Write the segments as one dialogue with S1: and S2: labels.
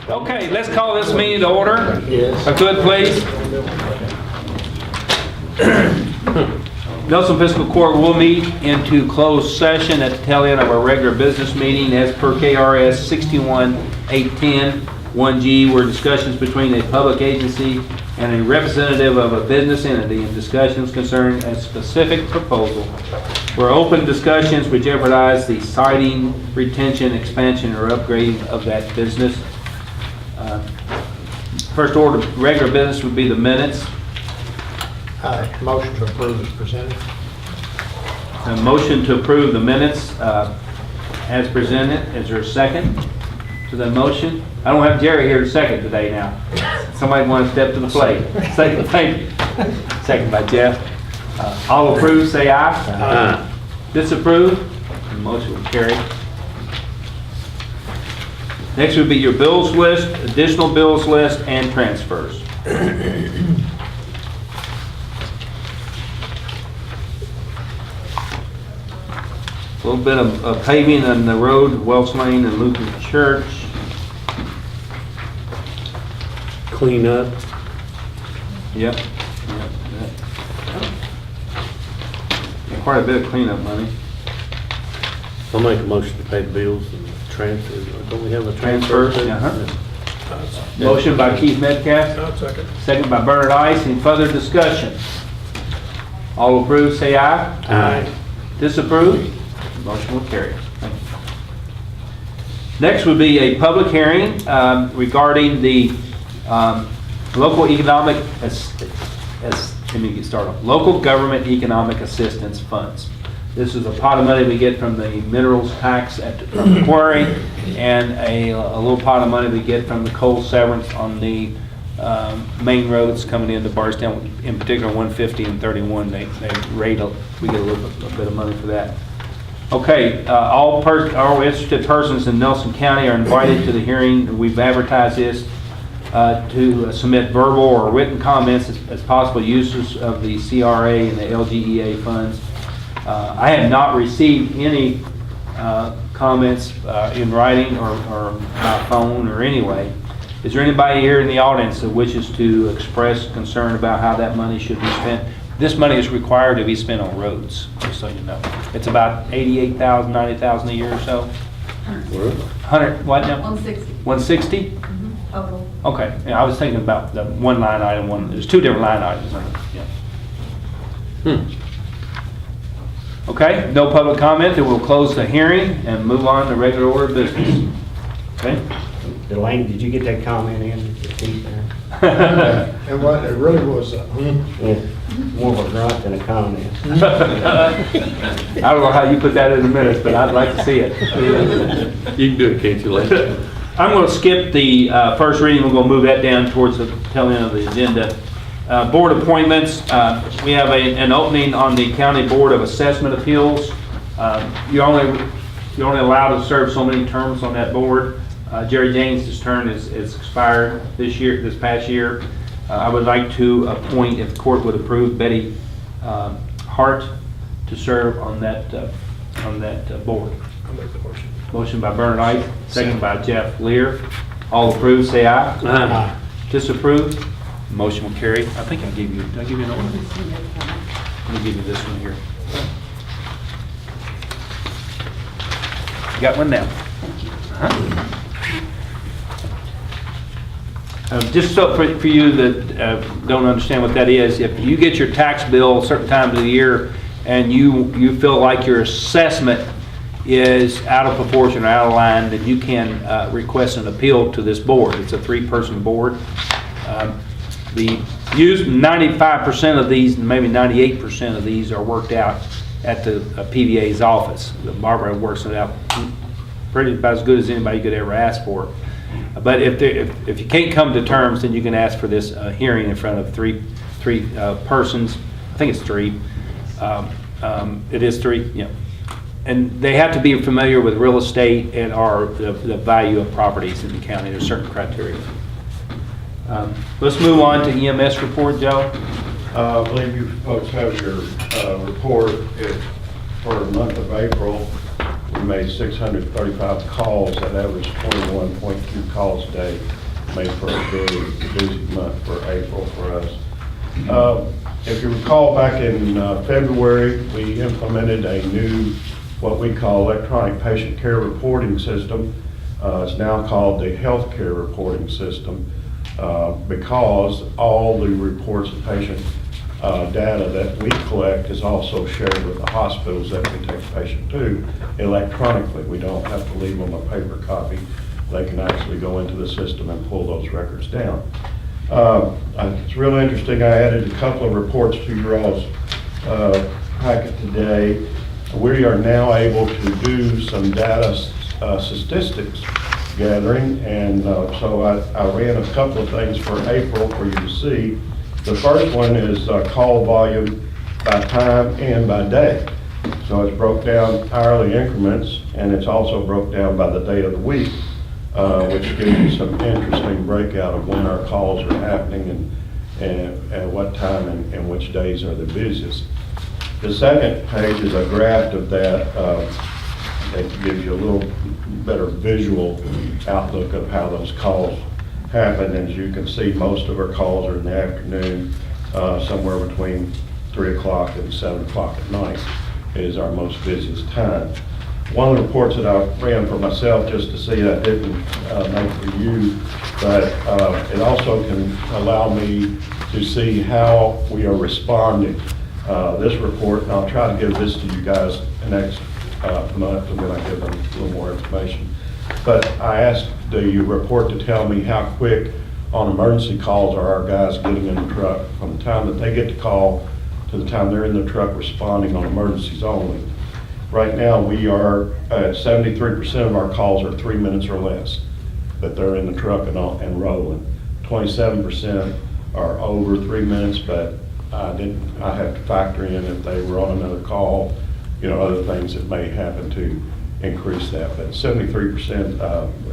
S1: Okay, let's call this meeting to order.
S2: Yes.
S1: If good, please. Nelson Fiscal Court will meet into closed session at the tail end of our regular business meeting as per KRS 61810 1G, where discussions between a public agency and a representative of a business entity and discussions concerning a specific proposal where open discussions would jeopardize the siting, retention, expansion, or upgrading of that business. First order of regular business would be the minutes.
S2: Motion to approve is presented.
S1: A motion to approve the minutes as presented. Is there a second to the motion? I don't have Jerry here to second today now. Somebody want to step to the plate? Second, thank you. Second by Jeff. All approve, say aye.
S2: Aye.
S1: Disapprove? The motion will carry. Next would be your bills list, additional bills list, and transfers. A little bit of paving on the road, Wells Lane and Lutheran Church.
S3: Clean up.
S1: Yep. Quite a bit of cleanup money.
S3: I'll make a motion to pay the bills and transfer. Don't we have a transfer?
S1: Transfers, Motion by Keith Metcalf.
S2: Second.
S1: Second by Bernard Ice. Any further discussion? All approve, say aye.
S3: Aye.
S1: Disapprove? Motion will carry. Thank you. Next would be a public hearing regarding the local economic, let me get started. Local government economic assistance funds. This is a pot of money we get from the minerals tax from the quarry, and a little pot of money we get from the coal severance on the main roads coming into Bardstown, in particular 150 and 31. They rate, we get a bit of money for that. Okay, all interested persons in Nelson County are invited to the hearing. We've advertised this to submit verbal or written comments as possible uses of the CRA and the LGEA funds. I have not received any comments in writing or by phone or anyway. Is there anybody here in the audience that wishes to express concern about how that money should be spent? This money is required to be spent on roads, just so you know. It's about $88,000, $90,000 a year or so. 100, what now?
S4: 160.
S1: 160?
S4: Total.
S1: Okay, yeah, I was thinking about the one line item, there's two different line items. Yeah. Okay, no public comment, then we'll close the hearing and move on to regular order of business. Okay?
S5: Delaney, did you get that comment in?
S2: And what, it really was,
S5: Yeah, more of a grunt than a comment.
S1: I don't know how you put that in the minutes, but I'd like to see it.
S3: You can do it, can't you, Lane?
S1: I'm going to skip the first reading. We're going to move that down towards the tail end of the agenda. Board appointments. We have an opening on the County Board of Assessment Appeals. You're only allowed to serve so many terms on that board. Jerry James' term is expired this past year. I would like to appoint, if the court would approve, Betty Hart to serve on that board.
S2: I'll make the motion.
S1: Motion by Bernard Ice, second by Jeff Lear. All approve, say aye.
S3: Aye.
S1: Disapprove? Motion will carry. I think did I give you an order? Let me give you this one here. You got one now? Just so for you that don't understand what that is, if you get your tax bill certain times of the year and you feel like your assessment is out of proportion or out of line, then you can request an appeal to this board. It's a 3-person board. The 95% of these, maybe 98% of these, are worked out at the PVA's office. Barbara works it out pretty about as good as anybody could ever ask for. But if you can't come to terms, then you can ask for this hearing in front of three persons. I think it's 3. It is 3, yeah. And they have to be familiar with real estate and or the value of properties in the county. There's certain criteria. Let's move on to EMS report, Joe.
S6: I believe you folks have your report for the month of April. We
S4: we made 635 calls, that averaged 21.2 calls a day, made for a very busy month for April for us. If you recall, back in February, we implemented a new, what we call electronic patient care reporting system. It's now called the healthcare reporting system because all the reports of patient data that we collect is also shared with the hospitals that we take the patient to electronically. We don't have to leave them a paper copy. They can actually go into the system and pull those records down. It's real interesting. I added a couple of reports to your all's packet today. We are now able to do some data statistics gathering, and so I ran a couple of things for April for you to see. The first one is call volume by time and by day. So it's broke down hourly increments, and it's also broke down by the day of the week, which gives you some interesting breakout of when our calls are happening and at what time and which days are the busiest. The second page is a graph of that that gives you a little better visual outlook of how those calls happen. As you can see, most of our calls are in the afternoon, somewhere between 3 o'clock and 7 o'clock at night is our most busiest time. One of the reports that I ran for myself just to see, I didn't make for you, but it also can allow me to see how we are responding. This report, and I'll try to give this to you guys next month, and then I give them a little more information. But I asked the report to tell me how quick on emergency calls are our guys getting in the truck from the time that they get the call to the time they're in the truck responding on emergencies only. Right now, we are at 73% of our calls are 3 minutes or less, that they're in the truck and rolling. 27% are over 3 minutes, but I have to factor in if they were on another call, other things that may happen to increase that. But 73%,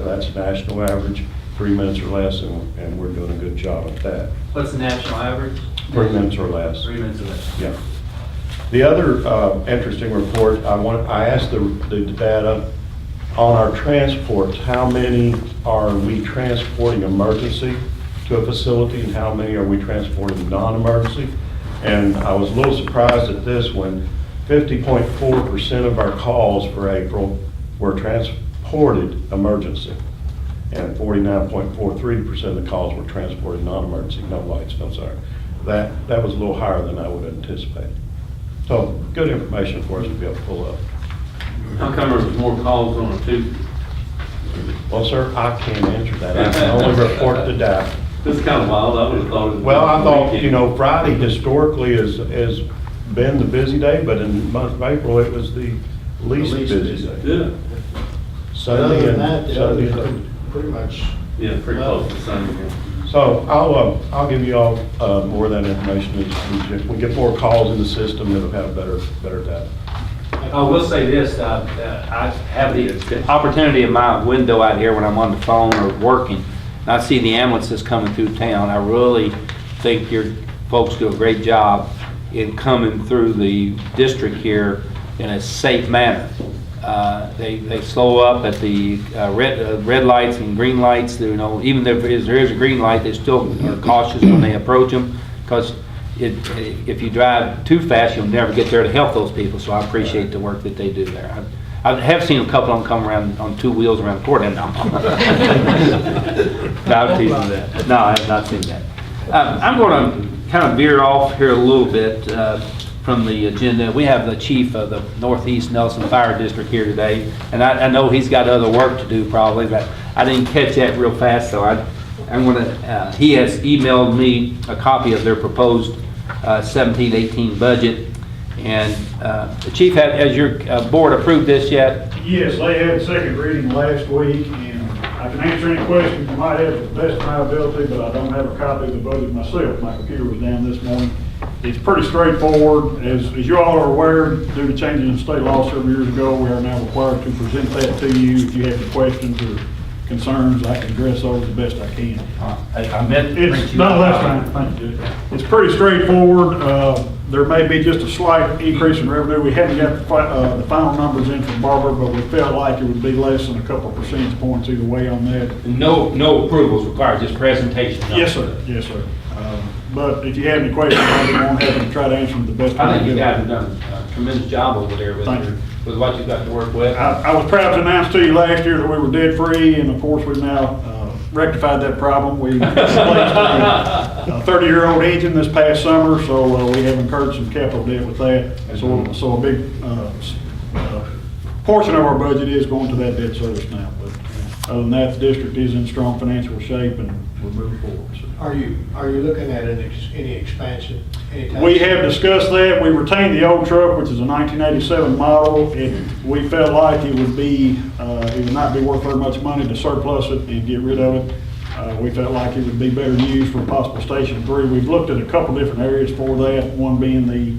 S4: that's national average, 3 minutes or less, and we're doing a good job at that.
S1: What's the national average?
S4: 3 minutes or less.
S1: 3 minutes or less.
S4: Yeah. The other interesting report, I asked the data on our transports, how many are we transporting emergency to a facility and how many are we transporting non-emergency? And I was a little surprised at this one. 50.4% of our calls for April were transported emergency, and 49.43% of the calls were transported non-emergency, no lights, no siren. That was a little higher than I would anticipate. So good information for us to be able to pull up.
S3: How come there's more calls on a Tuesday?
S4: Well, sir, I can't answer that. I can only report the data.
S3: This is kind of wild. I would have thought it was.
S4: Well, I thought, Friday historically has been the busy day, but in the month of April, it was the least busy day.
S3: Yeah.
S4: Sunday
S2: Other than
S4: and
S2: that, the
S4: Sunday.
S2: others are pretty much.
S3: Yeah, pretty close to Sunday.
S4: So I'll give you all more of that information as we get more calls in the system. It'll have better data.
S1: I will say this, I have the opportunity in my window out here when I'm on the phone or working, and I see the ambulances coming through town. I really think your folks do a great job in coming through the district here in a safe manner. They slow up at the red lights and green lights. Even if there is a green light, they still are cautious when they approach them, because if you drive too fast, you'll never get there to help those people. So I appreciate the work that they do there. I have seen a couple of them come around on 2 wheels around the court. No, I'm teasing that. No, I have not seen that. I'm going to kind of veer off here a little bit from the agenda. We have the chief of the Northeast Nelson Fire District here today, and I know he's got other work to do probably, but I didn't catch that real fast, so I'm going to, he has emailed me a copy of their proposed 17-18 budget. And the chief, has your board approved this yet?
S6: Yes, they had second reading last week, and I can answer any questions you might have to the best of my ability, but I don't have a copy of the budget myself. My computer was down this morning. It's pretty straightforward. As you all are aware, due to changes in state law several years ago, we are now required to present that to you. If you have any questions or concerns, I can address those the best I can.
S1: I meant to
S6: It's, no, that's fine. Thank you. It's pretty straightforward. There may be just a slight increase in revenue. We haven't got the final numbers in from Barber, but we felt like it would be less than a couple percentage points either way on that.
S1: No approvals required, just presentation.
S6: Yes, sir. Yes, sir. But if you have any questions, I'll be more than happy to try to answer them the best.
S1: I think you
S6: can.
S1: guys have done a tremendous job over there with
S6: Thank you.
S1: with what you've got to work with.
S6: I was proud to announce to you last year that we were debt free, and of course, we've now rectified that problem. We replaced a 30-year-old engine this past summer, so we have incurred some capital debt with that. So a big portion of our budget is going to that debt service now. But other than that, the district is in strong financial shape, and we're moving forward. So.
S2: Are you looking at any expansion anytime?
S6: We have discussed that. We retained the old truck, which is a 1987 model. We felt like it would not be worth very much money to surplus it and get rid of it. We felt like it would be better used for possible Station 3. We've looked at a couple different areas for that, one being the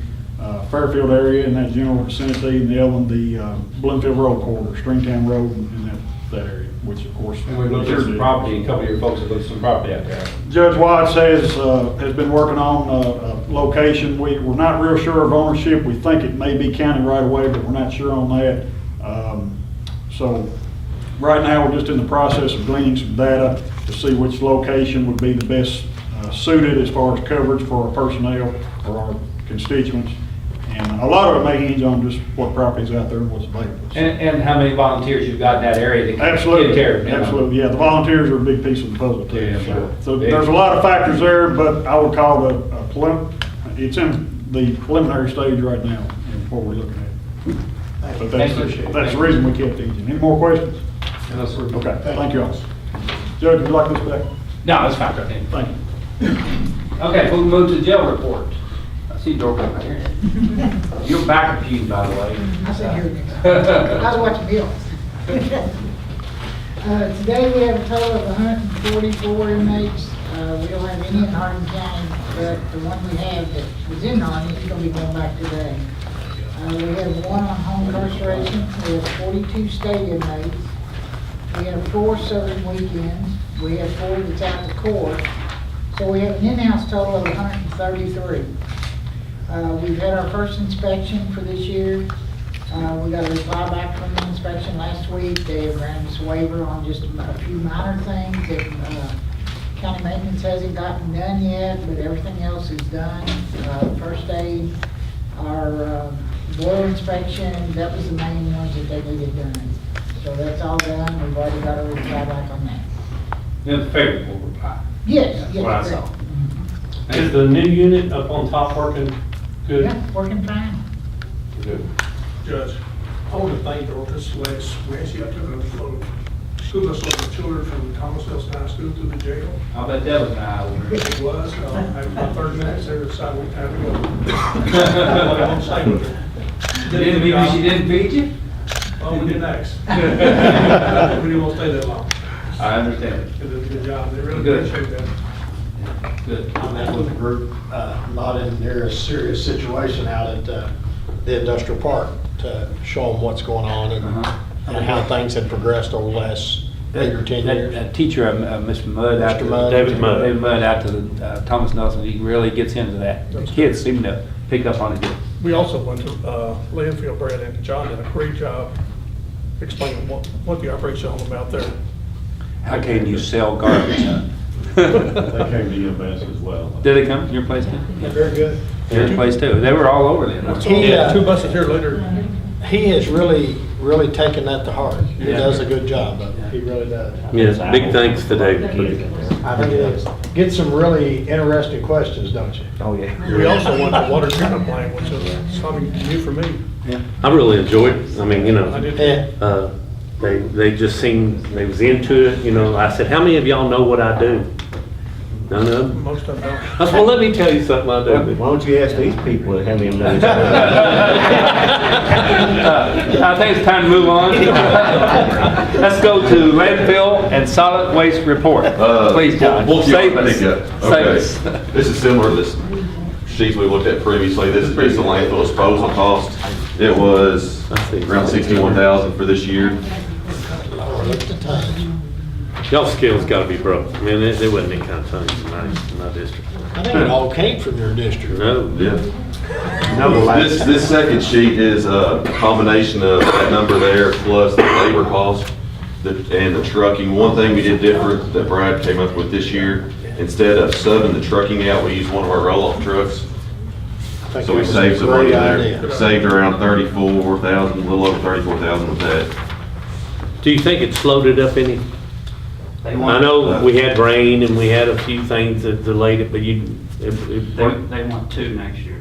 S6: Fairfield area in that general vicinity, and the other one, the Bloomfield Road corridor, Stringtown Road, and that area, which of course.
S1: And we looked at some property, a couple of your folks have looked at some property out there.
S6: Judge Watts has been working on a location. We're not real sure of ownership. We think it may be county right away, but we're not sure on that. So right now, we're just in the process of gleaning some data to see which location would be the best suited as far as coverage for our personnel or our constituents. And a lot of it may hinge on just what property's out there and what's available. So.
S1: And how many volunteers you've got in that area that can
S6: Absolutely,
S1: take care of it?
S6: absolutely, yeah, the volunteers are a big piece of the puzzle too.
S1: Yeah, sure.
S6: So there's a lot of factors there, but I would call it it's in the preliminary stage right now, in what we're looking at. But that's the reason we kept the engine. Any more questions?
S1: No, sir.
S6: Okay, thank you all. Judge, would you like this back?
S1: No, that's fine.
S6: Thank you.
S1: Okay, we'll move to the jail report. I see Dorothy right here. You're back confused, by the way.
S7: I said here. I was watching Bill. Today we have a total of 144 inmates. We don't have any in Hardin County, but the one we have that was in Hardin is going to be going back today. We have one on home incarceration. We have 42 state inmates. We have 4 serving weekends. We have 4 that's out of court. So we have an in-house total of 133. We've had our first inspection for this year. We got a reply back from the inspection last week. They have granted us a waiver on just a few minor things that county maintenance hasn't gotten done yet, but everything else is done. First aid, our blower inspection, that was the main ones that they needed done. So that's all done. We've already got a reply back on that.
S1: Then favorable reply.
S7: Yes,
S1: That's
S7: yes.
S1: what I
S7: correct.
S1: saw.
S3: Is the new unit up on top working good?
S7: Yeah, working fine.
S3: Good.
S8: Judge, I want to thank Dorcas last Wednesday. I took a school bus load of children from Thomas Nelson High School to the jail.
S1: I bet that was an eye opener.
S8: It was, after about 30 minutes, they decided we had to go. I won't stay with her.
S1: You didn't mean she didn't feed you?
S8: Well, we didn't ask. We didn't want to stay that long.
S1: I understand.
S8: They did a good job. They really
S1: Good.
S8: appreciate that.
S1: Good.
S2: I met with a group, not in near a serious situation out at the industrial park to show them what's going on and how things had progressed over the last 8 or 10 years.
S1: That teacher, Mr. Mudd, out to
S2: Mr. Mudd.
S3: David Mudd.
S1: David Mudd out to the Thomas Nelson, he really gets into that. The kids seem to pick up on it good.
S8: We also went to landfill, Brad, and John did a great job explaining what the operation is all about there.
S1: How can you sell garbage, huh?
S4: They came to EMS as well.
S1: Did they come to your place too?
S2: Very good.
S1: Your place too? They were all over there.
S2: He,
S8: 2 buses here later.
S2: He has really taken that to heart. He
S1: Yeah.
S2: does a good job of it. He really does.
S3: Yes, big thanks to David.
S2: I think he does. Get some really interesting questions, don't you?
S5: Oh, yeah.
S8: We also went to water treatment plant, which is something new for me.
S3: I really enjoyed it. I mean, you
S8: I
S3: know,
S8: did.
S2: Yeah.
S3: they just seemed, they was into it, you know. I said, how many of y'all know what I do? None of them?
S8: Most of them don't.
S3: I said, well, let me tell you something I do.
S5: Why don't you ask these people that have him done?
S1: I think it's time to move on. Let's go to landfill and solid waste report. Please, John,
S9: We'll
S1: save
S9: I
S1: us.
S9: think,
S1: Save
S9: okay.
S1: us.
S9: This is similar to this sheet we looked at previously. This is based on landfill disposal cost. It was around 61,000 for this year.
S2: Look at the time.
S3: Y'all's skills gotta be broke. I mean, there wasn't any kind of tonnage in my district.
S2: I think it all came from your district.
S3: No,
S9: Yeah.
S3: no,
S9: This second sheet is a combination of that number there plus the labor cost and the trucking. One thing we did different that Brad came up with this year, instead of subbing the trucking out, we used one of our roll-off trucks.
S2: I think
S9: So we
S2: that was
S9: saved
S2: a
S9: some money
S2: great
S9: there.
S2: idea.
S9: Saved around 34,000, a little over 34,000 with that.
S3: Do you think it slowed it up any?
S1: They
S3: I
S1: want,
S3: know we had rain and we had a few things that delayed it, but
S10: They want 2 next year.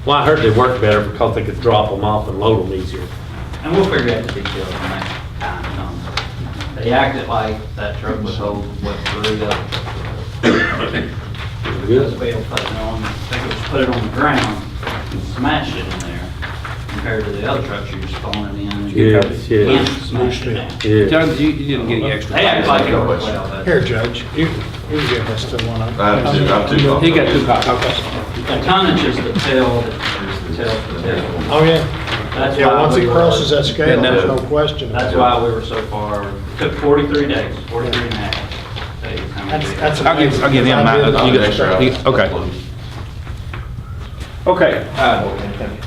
S3: well, I heard they worked better because they could drop them off and load them easier.
S10: And we'll figure out the details when that time comes. They acted like that truck would hold what 3 up. Because we had put it on, they could put it on the ground and smash it in there compared to the other trucks you're just throwing it in. and
S3: Yes, yes.
S10: can't smash it down.
S3: Yeah.
S1: John, you didn't get any extra.
S10: They act like it worked well, but
S2: Here, Judge, you give us the one.
S9: I have two copies.
S1: He got 2 copies.
S10: the tonnage is the tail, the tail.
S2: Oh, yeah.
S10: That's
S2: Yeah,
S10: why
S2: once
S10: we
S2: it
S10: were-
S2: crosses that scale,
S1: Yeah,
S2: there's no question.
S10: That's why we were so far, it took 43 days, 43 and a half days.
S2: That's
S1: I'll give him mine. You get- okay. Okay,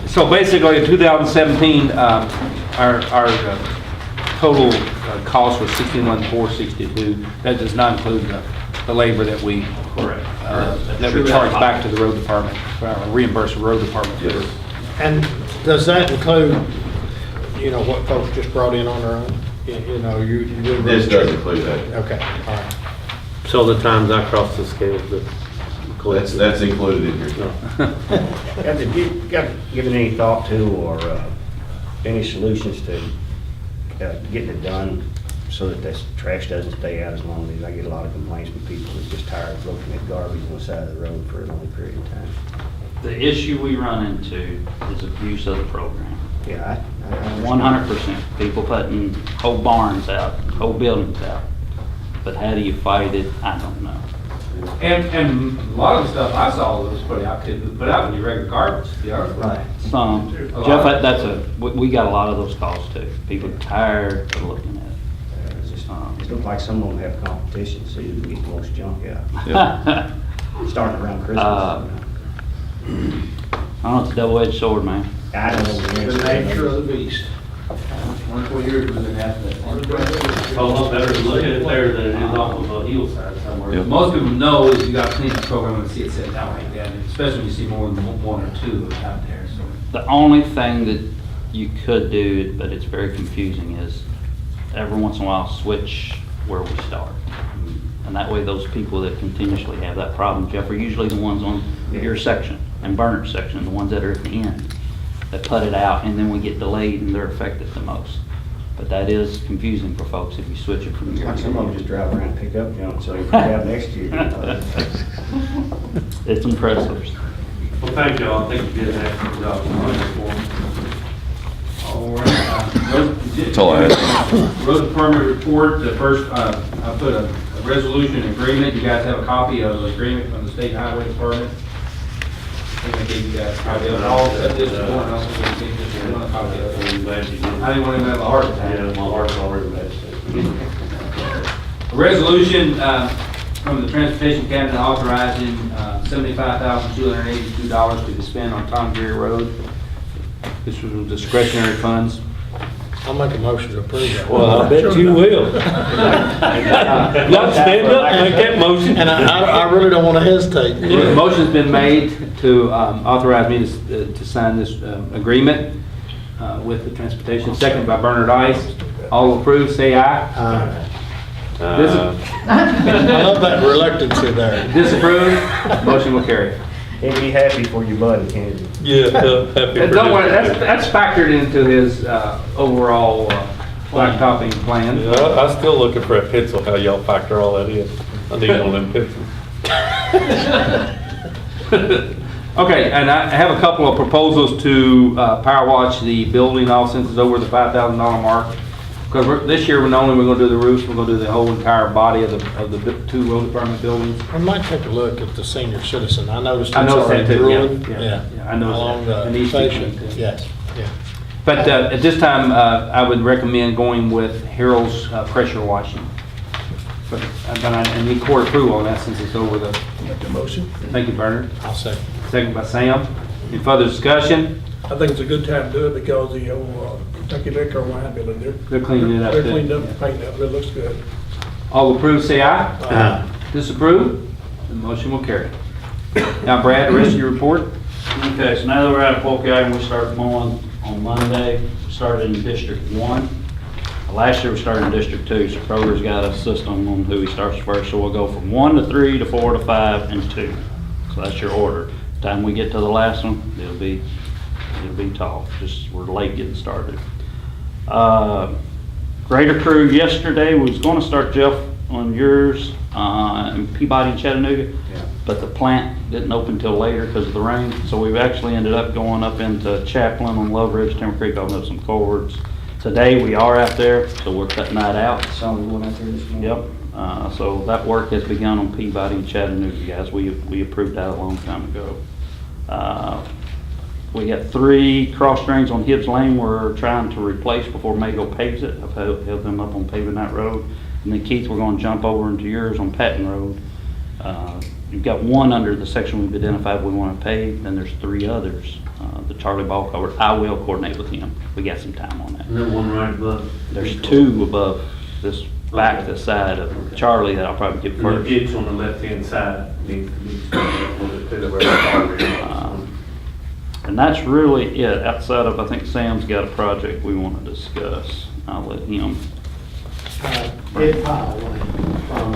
S1: so basically in 2017, our total cost was 61,462. That does not include the labor that we
S10: Correct.
S1: that we charge back to the road department, reimburse the road department.
S9: Yes.
S2: And does that include, what folks just brought in on their own? You know, you do.
S9: This does include that.
S2: Okay, all right.
S3: So the times I crossed the scale,
S9: That's included in here.
S5: Have you given any thought to or any solutions to getting it done so that this trash doesn't stay out as long as I get a lot of complaints from people that's just tired of looking at garbage on the side of the road for a long period of time?
S10: The issue we run into is abuse of the program.
S5: Yeah, I understand.
S10: 100%. People putting whole barns out, whole buildings out. But how do you fight it? I don't know.
S1: And a lot of the stuff I saw was put out, could put out in your regular garbage, to be honest with you.
S5: Right.
S10: Some, Jeff, we got a lot of those calls too. People are tired of looking at
S5: It looks like some of them have competition, so you can get the most junk out.
S10: it.
S5: Starting around Christmas.
S10: I don't know, it's a double-edged sword, man.
S5: I don't know.
S2: The nature of the beast.
S1: 24 years was in that.
S3: a lot better to look at it there than it is off of a hillside somewhere.
S1: Most people know is you got to clean the program and see it set down like that, especially when you see more than 1 or 2 out there, so.
S10: The only thing that you could do, but it's very confusing, is every once in a while switch where we start. And that way those people that continuously have that problem, Jeff, are usually the ones on your section and Bernard's section, the ones that are at the end, that put it out, and then we get delayed and they're affected the most. But that is confusing for folks if you switch it from year
S5: Like
S10: to
S5: some of them
S10: year.
S5: just drive around and pick up junk, so you can have next year.
S10: It's impressive.
S3: Well, thank y'all. I think you did an excellent job on this form.
S1: All right.
S9: That's all I had.
S1: Road Department report, the first, I put a resolution agreement. You guys have a copy of the agreement from the State Highway Department. I think I gave you guys a copy of it. All except this one, I also gave just one copy of it. I didn't want him to have a heart attack.
S3: Yeah, my heart's already messed
S1: A resolution from the Transportation Cabinet authorizing $75,282 to be spent on Tom Geary Road. This was discretionary funds.
S2: I'll make a motion to approve that.
S3: Well, I bet you will. Y'all stand up and make that motion.
S2: And I really don't want to hesitate.
S1: The motion's been made to authorize me to sign this agreement with the transportation, second by Bernard Ice. All approved, say aye.
S2: I love that reluctancy there.
S1: Disapprove, motion will carry.
S5: He'd be happy for your buddy, can't he?
S3: Yeah, happy.
S1: And don't worry, that's factored into his overall blacktopping plan.
S3: Yeah, I'm still looking for a pencil, how y'all factor all that in. I need one of them pencils.
S1: Okay, and I have a couple of proposals to power wash the building off since it's over the $5,000 mark. Because this year, we're not only going to do the roofs, we're going to do the whole entire body of the 2 road department buildings.
S2: I might take a look at the senior citizen. I noticed it's
S1: I noticed that
S2: already
S1: too, yeah,
S2: ruined.
S1: yeah, I noticed
S2: Along
S1: that. It
S2: the
S1: needs to be
S2: station.
S1: cleaned, too.
S2: Yes, yeah.
S1: But at this time, I would recommend going with Harold's pressure washing. But I need court approval on that since it's over the,
S8: Make the motion.
S1: thank you, Bernard.
S2: I'll second.
S1: Second by Sam. Any further discussion?
S8: I think it's a good time to do it because the old Kentucky Liquor Wine Building,
S1: They're cleaning it up.
S8: They're
S1: too.
S8: cleaned up, painted up, it looks good.
S1: All approve, say aye.
S3: Aye.
S1: Disapprove? The motion will carry. Now, Brad, the rest of your report?
S10: Okay, so now that we're out of Polk Island, we start mowing on Monday. We started in District 1. Last year we started in District 2, so Kroger's got a system on who he starts first. So we'll go from 1 to 3 to 4 to 5 and 2. So that's your order. Time we get to the last one, it'll be tall. Just we're late getting started. Grader crew yesterday, we was going to start, Jeff, on yours in Peabody and Chattanooga, but the plant didn't open till later because of the rain. So we've actually ended up going up into Chaplin on Love Ridge, Timber Creek, opening up some culverts. Today we are out there, so we're cutting that out.
S1: So we went out there this morning.
S10: Yep. So that work has begun on Peabody and Chattanooga, guys. We approved that a long time ago. We got 3 cross drains on Hibbs Lane we're trying to replace before Mago paves it. I've held them up on paving that road. And then Keith, we're going to jump over into yours on Patton Road. You've got 1 under the section we've identified we want to pave, then there's 3 others. The Charlie Ball covered. I will coordinate with him. We got some time on that.
S3: And then one right above.
S10: There's 2 above this back to the side of Charlie that I'll probably get
S3: And the
S10: first.
S3: ditch on the left-hand side needs to be a little bit to where the car is.
S10: And that's really it. Outside of, I think Sam's got a project we want to discuss. I'll let him.
S2: Ed Powell Lane from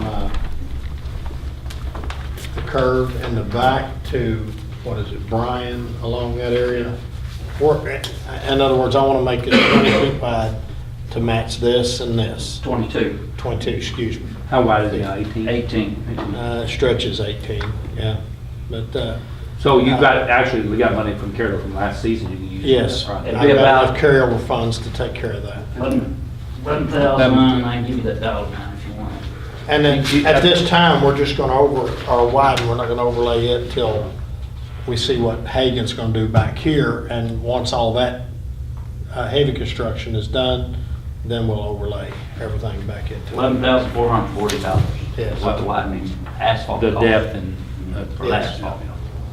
S2: the curve in the back to, what is it, Bryan, along that area. In other words, I want to make it 20 feet wide to match this and this.
S10: 22.
S2: 22, excuse me.
S1: How wide is it now, 18?
S10: 18.
S2: Stretches 18, yeah. But,
S1: So you got, actually, we got money from Carol from last season you can use. for
S2: yes,
S1: that project.
S10: It'd
S2: I've
S10: be
S2: got
S10: about-
S2: enough carryover funds to take care of that.
S10: 11,000, I can give you that dollar amount if you want.
S2: And then, at this time, we're just gonna widen, we're not gonna overlay it till we see what Hagan's gonna do back here, and once all that, heavy construction is done, then we'll overlay everything back into it.
S10: $11,440.
S2: Yes.
S10: What widening asphalt
S1: The
S10: cost.
S1: depth and
S10: For
S2: Yes.
S10: asphalt.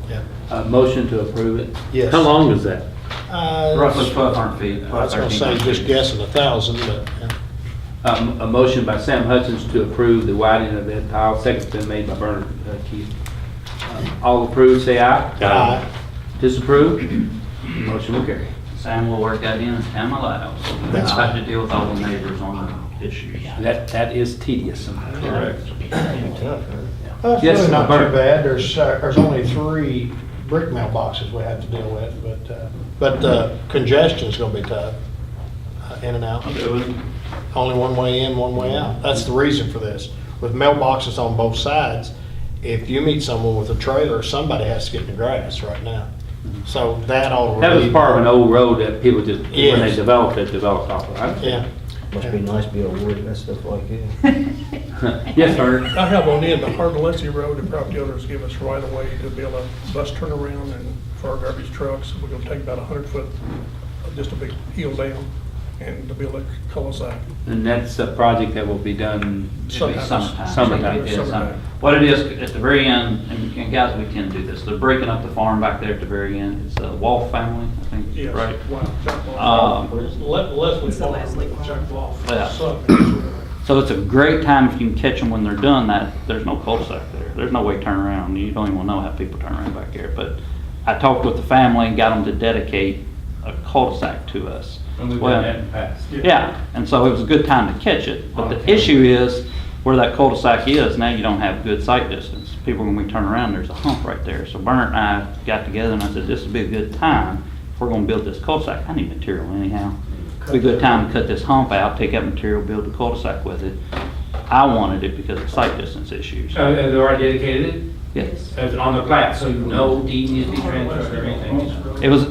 S2: Yeah.
S1: motion to approve it.
S2: Yes.
S3: How long is that?
S10: Roughly 1,200 feet.
S2: I was gonna say, just guessing 1,000, but, yeah.
S1: A motion by Sam Hutchins to approve the widening of Ed Powell, second's been made by Bernard Keith. All approved, say aye.
S2: Aye.
S1: Disapprove? Motion will carry.
S10: Sam will work that in as time allows.
S2: That's
S10: I've had
S2: fine.
S10: to deal with all the neighbors on the issues.
S1: That is tedious. Correct.
S2: Well, it's
S1: Yes,
S2: really not
S1: Bert.
S2: too bad. There's only 3 brick mailboxes we have to deal with, but congestion's gonna be tough, in and out. Only one way in, one way out. That's the reason for this. With mailboxes on both sides, if you meet someone with a trailer, somebody has to get in the grass right now. So that ought to
S1: That was
S2: relieve-
S1: part of an old road that people just, when they
S2: Yes.
S1: developed it, developed off of. Right?
S2: Yeah.
S5: Must be nice to be able to work that stuff like that.
S1: Yes, Bernard?
S8: I have on in the Harlan-Leslie Road, the property owners give us right away to build a bus turnaround and for our garbage trucks. We're gonna take about 100 foot, just a big hill down and to build a cul-de-sac.
S1: And that's a project that will be done
S10: It'll be
S8: Sometime.
S1: summertime.
S10: Yeah,
S8: Summertime.
S10: What it is, at the very end, and guys, we can do this, they're breaking up the farm back there at the very end. It's the Wolf family, I think,
S8: Yes.
S10: right?
S8: Wow, Jack Ball. Leslie
S11: It's the
S8: Farm,
S11: Leslie Farm.
S8: Jack Ball.
S10: Yeah.
S8: Son.
S10: So it's a great time if you can catch them when they're done that, there's no cul-de-sac there. There's no way to turn around. You don't even want to know how people turn around back there. But I talked with the family and got them to dedicate a cul-de-sac to us.
S1: And we've
S10: Well,
S1: done that in the past.
S10: Yeah, and so it was a good time to catch it. But the issue is, where that cul-de-sac is, now you don't have good sight distance. People are gonna be turning around, there's a hump right there. So Bernard and I got together and I said, this would be a good time, if we're gonna build this cul-de-sac, I need material anyhow. It'd be a good time to cut this hump out, take that material, build the cul-de-sac with it. I wanted it because of sight distance issues.
S1: Have they already dedicated it?
S10: Yes.
S1: As on the plat, so no deed needs to be transferred or anything?
S10: It was,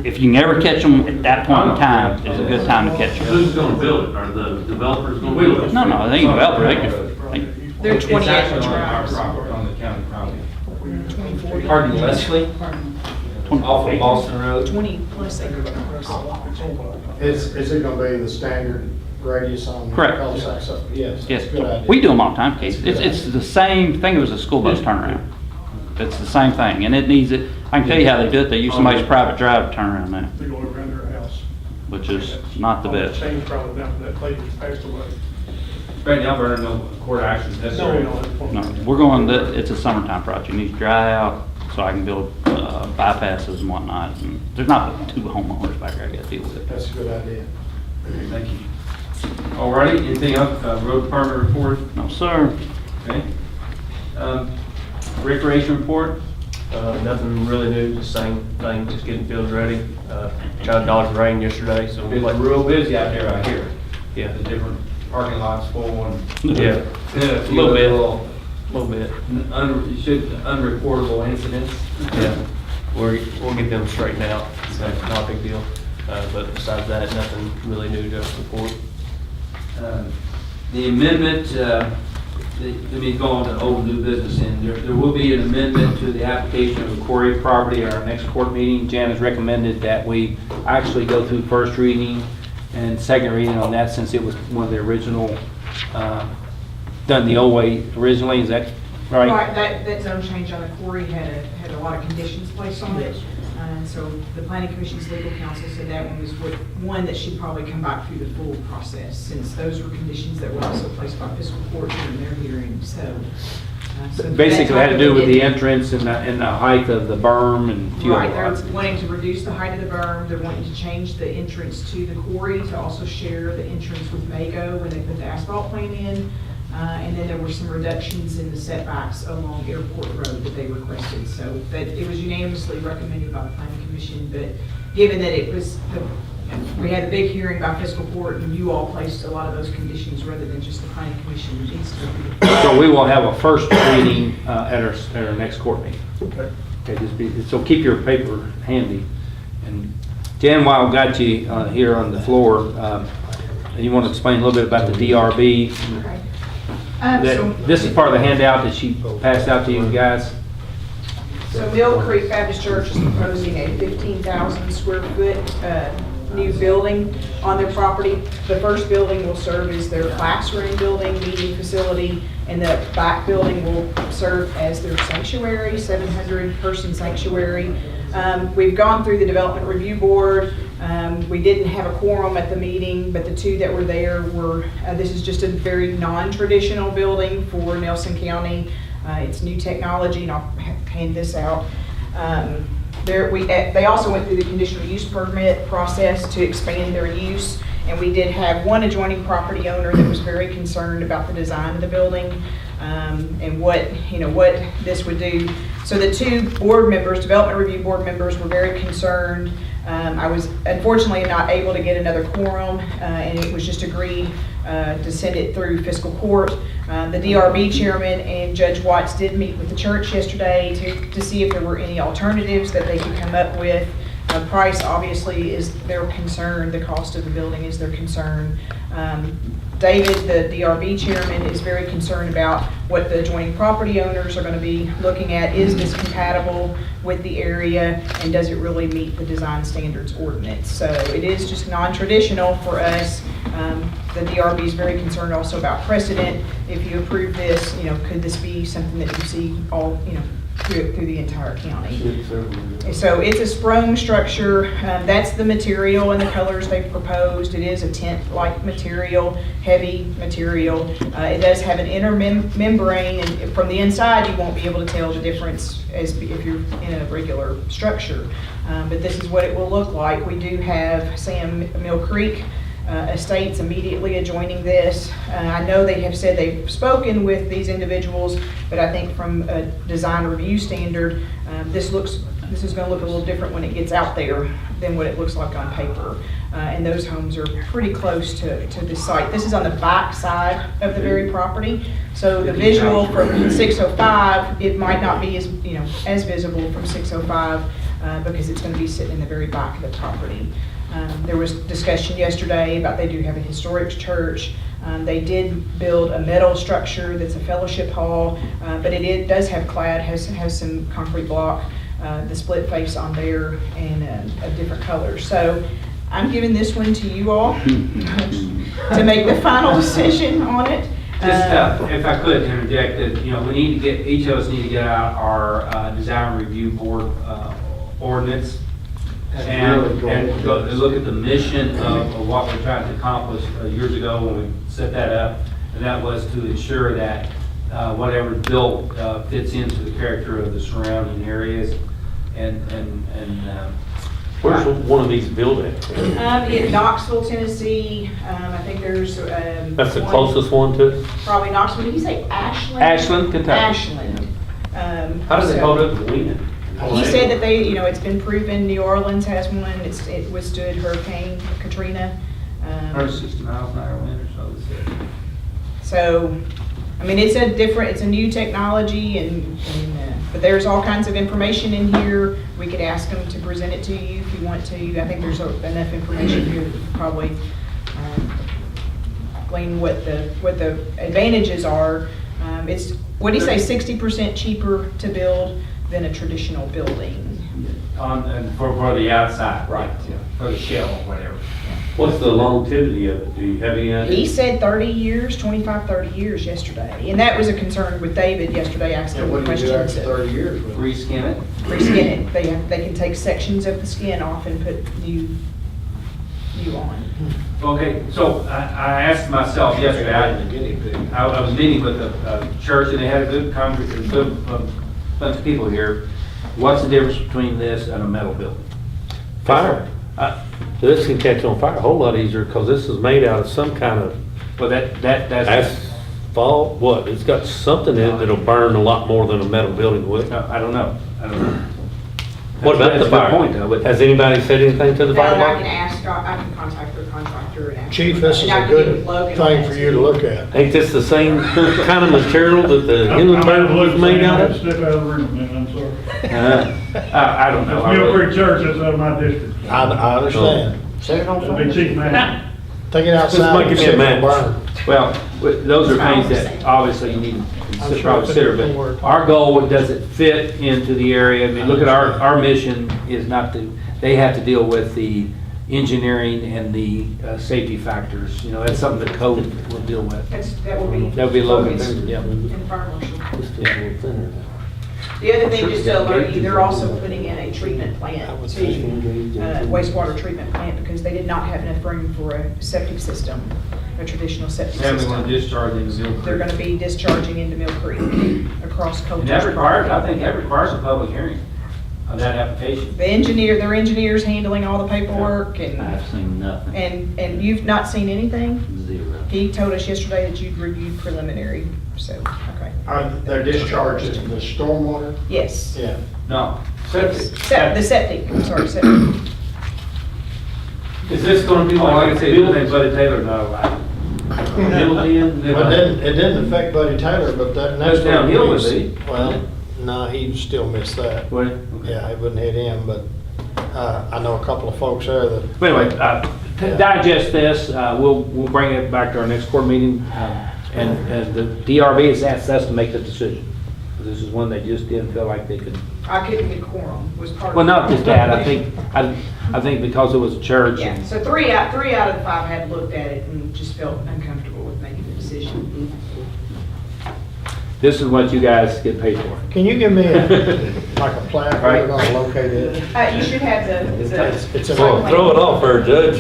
S10: if you can ever catch them at that point in time, it's a good time to catch them.
S3: Who's gonna build it? Are the developers gonna build it?
S10: No, they ain't developer,
S11: They're 20
S1: It's actually
S11: acre
S1: on our
S11: tracts.
S1: property, on the county property. Pardon, Leslie? Off of Boston Road?
S11: 20 plus acre tracts.
S2: Is it gonna be the standard radius on
S10: Correct.
S2: cul-de-sac, so, yes,
S10: Yes,
S2: that's a good idea.
S10: we do them all the time, Keith.
S2: That's a good
S10: It's the same thing as a school bus turnaround. It's the same thing, and it needs it, I can tell you how they do it, they use somebody's private drive to turn around now,
S8: They go around their house.
S10: which is not the best.
S8: Changed probably now that lady passed away.
S1: Right now, there are no court actions
S8: No,
S1: necessary.
S8: no.
S10: No, we're going, it's a summertime project, it needs to dry out, so I can build bypasses and whatnot, and there's not 2 homeowners back there I gotta deal with.
S2: That's a good idea.
S1: Thank you. All righty, anything else, road department report?
S10: No, sir.
S1: Okay. Recreation report?
S12: Nothing really new, the same thing, just getting fields ready. Tried to dodge the rain yesterday, so.
S1: It's real busy out there, I hear.
S12: Yeah.
S1: The different parking lots full and.
S12: Yeah,
S1: A
S12: little bit.
S1: little
S12: bit.
S1: Unreportable incidents.
S12: Yeah, we'll get them straightened out, so not a big deal. But besides that, nothing really new to report.
S1: The amendment, let me go on to old new business, and there will be an amendment to the application of the quarry property at our next court meeting. Jan has recommended that we actually go through first reading and second reading on that, since it was one of the original, done the old way originally, is that right?
S11: Right, that zone change on the quarry had a lot of conditions placed on it. And so the planning commission's legal counsel said that one was one that should probably come back through the full process, since those were conditions that were also placed by fiscal court during their hearing, so.
S1: Basically, it had to do with the entrance and the height of the berm and a few
S11: Right,
S1: other
S11: they're
S1: lots.
S11: wanting to reduce the height of the berm, they're wanting to change the entrance to the quarry to also share the entrance with Mago when they put the asphalt plant in. And then there were some reductions in the setbacks along Airport Road that they requested. So that it was unanimously recommended by the planning commission, but given that it was, we had a big hearing by fiscal court and you all placed a lot of those conditions rather than just the planning commission. It needs to be-
S1: So we will have a first reading at our next court meeting.
S8: Okay.
S1: Okay, so keep your paper handy. And Jan, while I've got you here on the floor, you want to explain a little bit about the DRB?
S11: Okay.
S1: This is part of the handout that she passed out to you guys.
S11: So Mill Creek Baptist Church is proposing a 15,000 square foot new building on their property. The first building will serve as their classroom building, meeting facility, and the back building will serve as their sanctuary, 700-person sanctuary. We've gone through the Development Review Board. We didn't have a quorum at the meeting, but the 2 that were there were, this is just a very non-traditional building for Nelson County. It's new technology, and I'll hand this out. They also went through the conditional use permit process to expand their use, and we did have one adjoining property owner that was very concerned about the design of the building and what this would do. So the 2 board members, Development Review Board members, were very concerned. I was unfortunately not able to get another quorum, and it was just agreed to send it through fiscal court. The DRB chairman and Judge Watts did meet with the church yesterday to see if there were any alternatives that they could come up with. Price obviously is their concern, the cost of the building is their concern. David, the DRB chairman, is very concerned about what the adjoining property owners are going to be looking at. Is this compatible with the area, and does it really meet the design standards ordinance? So it is just non-traditional for us. The DRB is very concerned also about precedent. If you approve this, could this be something that you see all, through the entire county? So it's a sprung structure. That's the material and the colors they've proposed. It is a tent-like material, heavy material. It does have an inner membrane, and from the inside you won't be able to tell the difference as if you're in a regular structure. But this is what it will look like. We do have Sam Mill Creek estates immediately adjoining this. I know they have said they've spoken with these individuals, but I think from a design review standard, this is going to look a little different when it gets out there than what it looks like on paper. And those homes are pretty close to this site. This is on the back side of the very property. So the visual from 605, it might not be as visible from 605 because it's going to be sitting in the very back of the property. There was discussion yesterday about they do have a historic church. They did build a metal structure that's a fellowship hall, but it does have clad, has some concrete block, the split face on there, and a different color. So I'm giving this one to you all to make the final decision on it.
S1: Just, if I could interject, that, you know, we need to get, each of us need to get out our design review board ordinance and go look at the mission of what we're trying to accomplish years ago when we set that up. And that was to ensure that whatever built fits into the character of the surrounding areas.
S3: Where's one of these built at?
S11: In Knoxville, Tennessee, I think there's.
S3: That's the
S11: one-
S3: closest one to it?
S11: Probably Knoxville. Did you say Ashland?
S1: Ashland, Kentucky.
S11: Ashland.
S3: How does it
S11: So-
S3: hold up to wind?
S11: He said that they, you know, it's been proven, New Orleans has one, it withstood Hurricane Katrina.
S1: 160 miles an hour wind or so. They said.
S11: So, I mean, it's a new technology but there's all kinds of information in here. We could ask them to present it to you if you want to. I think there's enough information here that you could probably glean what the advantages are. It's, what do you say, 60% cheaper to build than a traditional building?
S1: And for the outside.
S11: Right.
S1: Yeah, for the shell or whatever.
S3: What's the longevity of it? Do you have any idea?
S11: He said 30 years, 25, 30 years yesterday. And that was a concern with David yesterday, asking
S2: And
S11: him
S2: what do you do
S11: questions.
S2: after 30 years with it?
S1: Reskin it.
S11: Reskin it. They can take sections of the skin off and put new on.
S1: Okay, so I asked myself yesterday,
S2: The guinea pig.
S1: I was meeting with a church and they had a good bunch of people here. What's the difference between this and a metal building?
S3: Fire. This can catch on fire a whole lot easier because this is made out of some kind of
S1: Well, that's.
S3: asphalt. What? It's got something in it that'll burn a lot more than a metal building would.
S1: No, I don't know.
S3: What about
S1: That's
S3: the
S1: a good
S3: fire?
S1: point, though, but-
S3: Has anybody said anything to the fire
S11: Then I can
S3: department?
S11: I can contact their contractor and ask.
S2: Chief, this is
S11: And I
S2: a
S11: can get
S2: good
S11: with Logan on
S2: thing
S11: that,
S2: for
S11: too.
S2: you to look at.
S3: Ain't this the same kind of material that the Hindenburg was made out of?
S6: Step out of the room, man, I'm sorry.
S1: I don't know. I
S6: Mill
S1: really-
S6: Creek Church, that's out of my district.
S2: I understand.
S6: That'd be Chief Man.
S2: Take it outside
S3: Just
S2: and
S3: make it
S2: see if
S3: a
S2: it'll
S3: match.
S2: burn.
S1: Well, those are things
S11: It's
S1: that
S11: fine.
S1: obviously you need
S2: I'm
S1: to
S2: sure
S1: probably consider,
S2: it's worth
S1: but
S2: talking
S1: our goal, does it fit into the area? I mean, look at our mission is not to, they have to deal with the engineering and the safety factors. You know, that's something the code will deal with.
S11: That will be.
S1: That would be Logan,
S11: focused
S1: yeah.
S11: in the fire marshal.
S3: Yeah.
S11: The other thing, just to alert you, they're also putting in a treatment plant to, wastewater treatment plant, because they did not have enough room for a septic system, a traditional septic
S1: And we're going to
S11: system.
S1: discharge into Mill
S11: They're
S1: Creek.
S11: gonna be discharging into Mill Creek across
S1: And
S11: Coulter's
S1: that requires, I
S11: property.
S1: think that requires a public hearing on that application.
S11: Their engineers handling all the paperwork
S10: I've seen nothing,
S11: and you've not seen anything?
S10: zero.
S11: He told us yesterday that you'd reviewed preliminary, so, okay.
S2: They're discharged into the stormwater?
S11: Yes.
S2: Yeah.
S1: No, septic.
S11: The septic, I'm sorry, septic.
S1: Is this going to be like I said, Buddy Taylor's not allowed?
S2: Well, it didn't affect Buddy Taylor, but that next
S1: Goes downhill,
S2: one.
S1: was he?
S2: Well, no, he still missed that.
S1: What?
S2: Yeah, it wouldn't hit him, but I know a couple of folks there that.
S1: But anyway, to digest this, we'll bring it back to our next court meeting. And the DRB has asked us to make the decision. This is one they just didn't feel like they could.
S11: I couldn't get quorum, was part of.
S1: Well, not just that, I think because it was a church.
S11: Yeah,
S1: and-
S11: so three out of the five had looked at it and just felt uncomfortable with making the decision.
S1: This is what you guys get paid for.
S2: Can you give me like a plaque where we're gonna locate it?
S11: You should have the.
S2: It's in
S3: Throw it off there, Judge.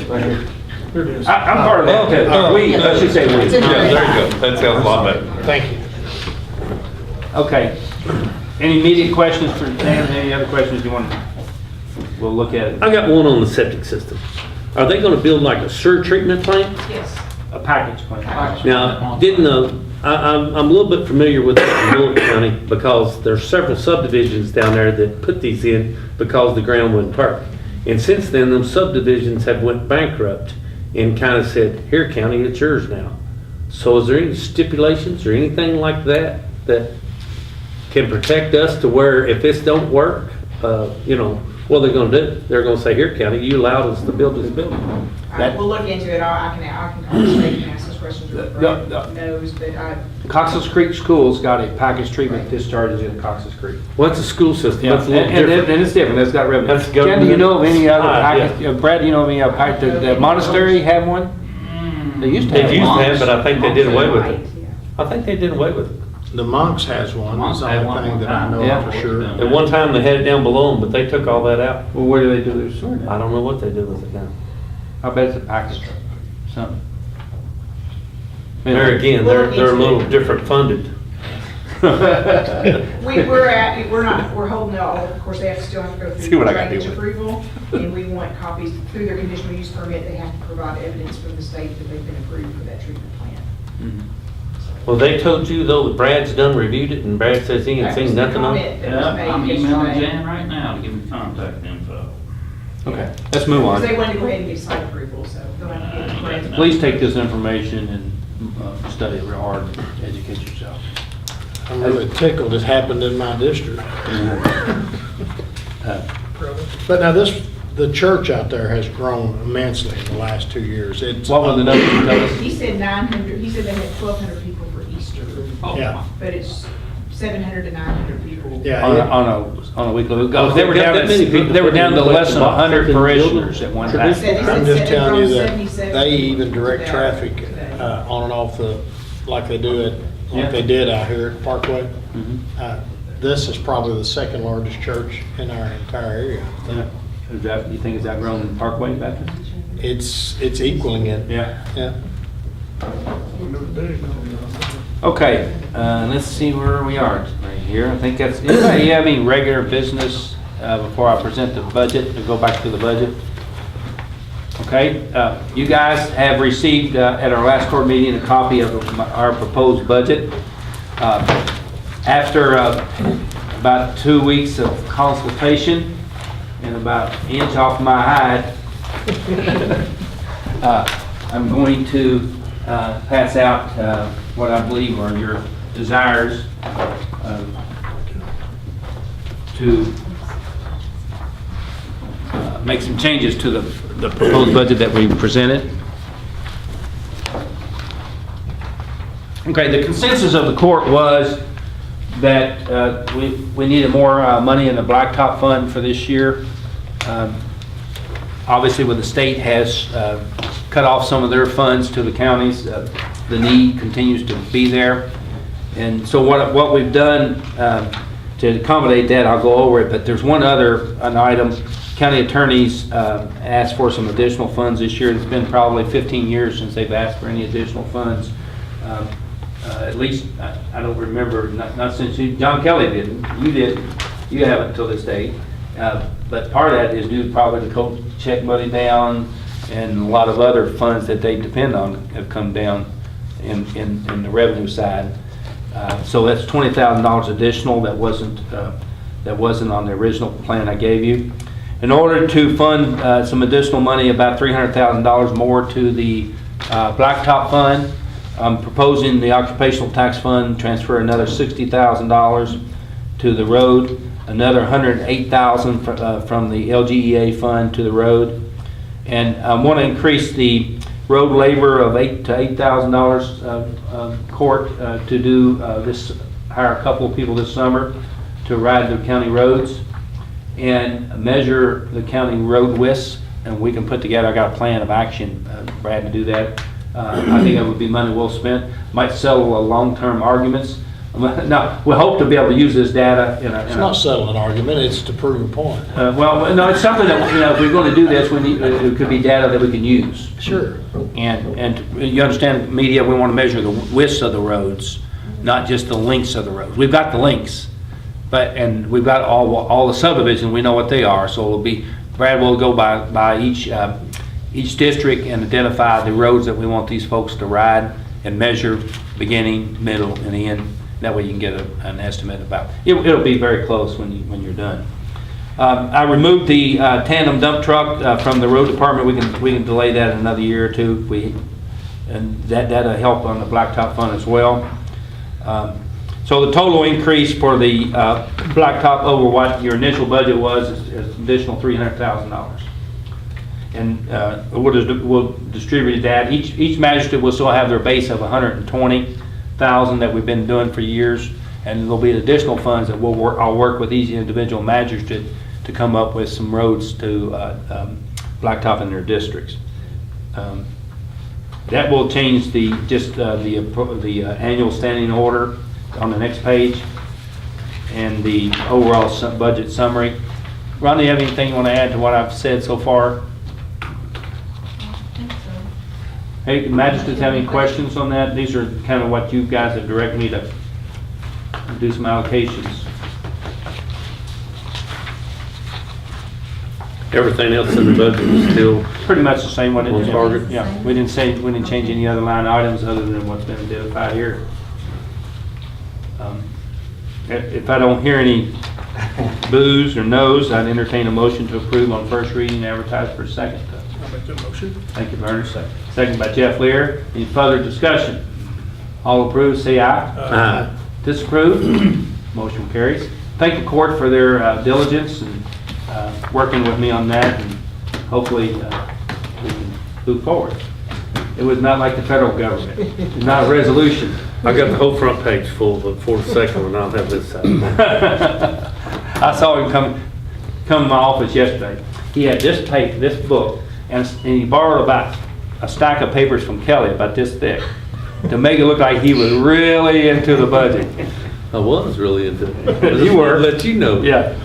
S2: Here it is.
S1: I'm part of that, too. We, I should say we.
S11: It's in our-
S3: Yeah, there you go. That sounds a lot better.
S2: Thank you.
S1: Okay. Any immediate questions for Dan? Any other questions you want? We'll look at it.
S3: I got one on the septic system. Are they gonna build like a sewer treatment plant?
S11: Yes.
S1: A package plan.
S3: Now, I'm a little bit familiar with Bullock County because there's several subdivisions down there that put these in because the ground wasn't perfect. And since then, them subdivisions have went bankrupt and kind of said, here, county, it's yours now. So is there any stipulations or anything like that that can protect us to where if this don't work, what they're gonna do? They're gonna say, here, county, you allowed us to build this building.
S11: We'll look into it. I can call the state and ask those questions.
S1: The-
S11: Brad knows, but
S1: Cox's Creek School's got a package treatment discharges in Cox's Creek.
S3: What's the school system?
S1: Yeah,
S3: That's a little
S1: and
S3: different.
S1: it's different, that's got revenue.
S3: That's
S1: Jen, do you know of any other
S3: Yeah.
S1: package, Brad, do you know of any other package, the monastery have one? They used to
S3: They
S1: have
S3: used to
S1: one.
S3: have, but I think they did away with it. I think they did away with it.
S2: The Monks has one, it's the only thing that I know
S1: Yeah.
S2: of for sure.
S3: At one time, they had it down below them, but they took all that out.
S1: Well, where do they do their sort
S3: I don't know what they do with it now.
S1: I bet it's a package, something.
S3: There again, they're a little different funded.
S11: We're holding out, of course, they still have to go
S1: See
S11: through
S1: what I gotta
S11: drainage
S1: do with it.
S11: approval, and we want copies through their conditional use permit, they have to provide evidence from the state that they've been approved for that treatment plant.
S3: Well, they told you though that Brad's done reviewed it and Brad says he ain't
S11: That was
S3: seen
S11: the
S3: nothing on it?
S11: comment that was
S10: Yeah,
S11: made
S10: I'm emailing
S11: yesterday.
S10: Jan right now to give me contact info.
S1: Okay, let's move
S11: Because they
S1: on.
S11: wanted to go ahead and get site approval, so they'll have to get Brad's.
S1: Please take this information and study it real hard, and educate yourself.
S2: I'm really tickled it happened in my district. But now the church out there has grown immensely in the last 2 years. It's
S1: What were the numbers you tell us?
S11: He said 900, he said they had 1,200 people for Easter,
S2: Yeah,
S11: but it's 700 to 900 people.
S2: yeah.
S1: On a weekly,
S3: Oh,
S1: they were
S3: they got
S1: down,
S3: that many people
S1: they were down to
S3: putting
S1: less than
S3: in
S1: 100
S3: building?
S1: parishioners at one time.
S11: Said- he said
S2: I'm just
S11: they've
S2: telling you
S11: grown
S2: that
S11: 77
S2: they even direct
S11: today.
S2: traffic
S11: Today.
S2: on and off like they do it,
S1: Yeah.
S2: like they did out here at Parkway.
S1: Mhm.
S2: This is probably the second largest church in our entire area.
S1: Yeah. Is that, you think it's outgrown Parkway Baptist?
S2: It's equaling it.
S1: Yeah.
S2: Yeah.
S1: Okay, let's see where we are right here. I think that's, anybody have any regular business before I present the budget, to go back to the budget? Okay, you guys have received at our last court meeting a copy of our proposed budget. After about 2 weeks of consultation and about an inch off my hide, I'm going to pass out what I believe are your desires to make some changes to the proposed budget that we presented. Okay, the consensus of the court was that we needed more money in the blacktop fund for this year. Obviously, when the state has cut off some of their funds to the counties, the need continues to be there. And so what we've done to accommodate that, I'll go over it, but there's an item. County attorneys asked for some additional funds this year. It's been probably 15 years since they've asked for any additional funds. At least, I don't remember, not since John Kelly didn't, you didn't, you haven't until this day. But part of that is due probably to cold check money down, and a lot of other funds that they depend on have come down in the revenue side. So that's $20,000 additional that wasn't on the original plan I gave you. In order to fund some additional money, about $300,000 more to the blacktop fund, I'm proposing the occupational tax fund transfer another $60,000 to the road, another $108,000 from the LGEA fund to the road, and I want to increase the road labor of $8,000 court to do hire a couple of people this summer to ride the county roads and measure the county road widths, and we can put together, I got a plan of action, Brad, to do that. I think that would be money well spent. Might settle long-term arguments. Now, we hope to be able to use this data in
S2: It's not settling an argument, it's to prove a point.
S1: well, no, it's something that, if we're going to do this, it could be data that we can use.
S2: Sure.
S1: And you understand, media, we want to measure the widths of the roads, not just the lengths of the roads. We've got the lengths, and we've got all the subdivisions, we know what they are, so it'll be, Brad will go by each district and identify the roads that we want these folks to ride and measure beginning, middle, and end. That way you can get an estimate about, it'll be very close when you're done. I removed the tandem dump truck from the road department. We can delay that another year or two, and that'll help on the blacktop fund as well. So the total increase for the blacktop over what your initial budget was is additional $300,000. And we'll distribute that. Each magistrate will still have their base of 120. $100,000 that we've been doing for years, and there'll be additional funds that I'll work with each individual magistrate to come up with some roads to blacktop in their districts. That will change the annual standing order on the next page and the overall budget summary. Ron, do you have anything you want to add to what I've said so far? Hey, magistrates have any questions on that? These are kind of what you guys have directed me to do some allocations.
S3: Everything else in the budget is still
S1: Pretty much the same one.
S3: on target.
S1: Yeah, we didn't change any other line items other than what's been identified here. If I don't hear any boos or noes, I'd entertain a motion to approve on first reading and advertise for a second.
S8: I'll make that motion.
S1: Thank you, Bernard. Second by Jeff Lear. Any further discussion? All approved, say aye.
S3: Aye.
S1: Disapprove? Motion carries. Thank the court for their diligence and working with me on that, and hopefully we can move forward. It was not like the federal government. It's not a resolution.
S3: I got the whole front page full, but for the second one, I'll have this side.
S1: I saw him come in my office yesterday. He had this book, and he borrowed about a stack of papers from Kelly about this thick to make it look like he was really into the budget.
S3: I was really into it.
S1: You were.
S3: Let you know.
S1: Yeah,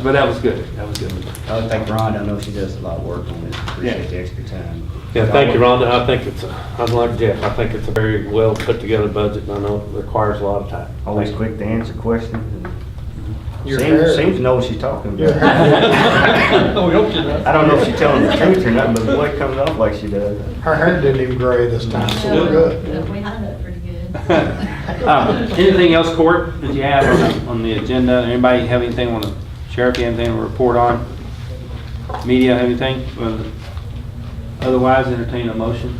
S1: but that was good. That was good.
S5: I would thank Rhonda, I know she does a lot of work on this, appreciate the extra time.
S3: Yeah, thank you, Rhonda. I think I'm like Jeff, I think it's a very well put together budget, and I know it requires a lot of time.
S5: Always quick to answer questions, and
S2: Your hair-
S5: seems to know what she's talking about.
S8: Oh, we hope you do.
S5: I don't know if she's telling the truth or not, but boy, it comes off like she does.
S2: Her hair didn't even gray this time, so we're good.
S13: We had that pretty good.
S1: Anything else, court, that you have on the agenda? Anybody have anything on the sheriff? You have anything to report on? Media have anything? Otherwise, entertain a motion.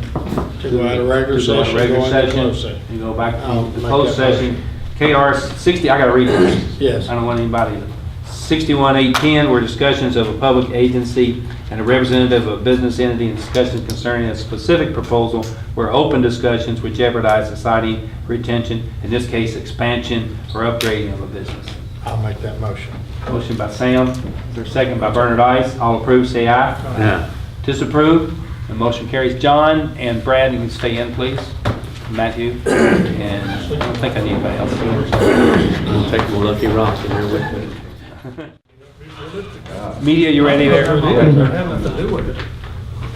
S2: To go out of regular
S1: To go out of
S2: session,
S1: regular
S2: go into
S1: session,
S2: closed session.
S1: and go back
S2: I'll
S1: to the
S2: make
S1: closed
S2: that
S1: session. KR 60, I gotta read this.
S2: Yes.
S1: I don't want anybody to. 61-810 were discussions of a public agency and a representative of a business entity and discussions concerning a specific proposal where open discussions would jeopardize society retention, in this case expansion or upgrading of a business.
S2: I'll make that motion.
S1: Motion by Sam, is there a second by Bernard Ice? All approve, say aye.
S3: Yeah.
S1: Disapprove? The motion carries. John and Brad, you can stay in, please. Matthew, and I don't think I need anybody else.
S3: I'll take my lucky rock in there with me.
S1: Media, you ready there?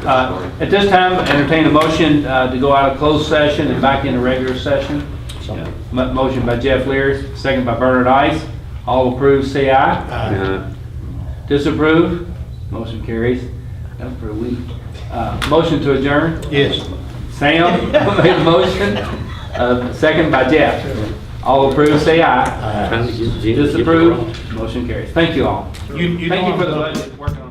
S1: At this time, entertain a motion to go out of closed session and back into regular session. Motion by Jeff Lear, second by Bernard Ice. All approve, say aye.
S3: Yeah.
S1: Disapprove? Motion carries. That was for a week. Motion to adjourn?
S2: Yes.
S1: Sam made the motion, second by Jeff. All approve, say aye.
S3: Trying to get Jim to get the rock.
S1: Disapprove? Motion carries. Thank you all.
S2: You
S1: Thank you
S2: know
S1: for the
S2: I'm-
S1: budget, working on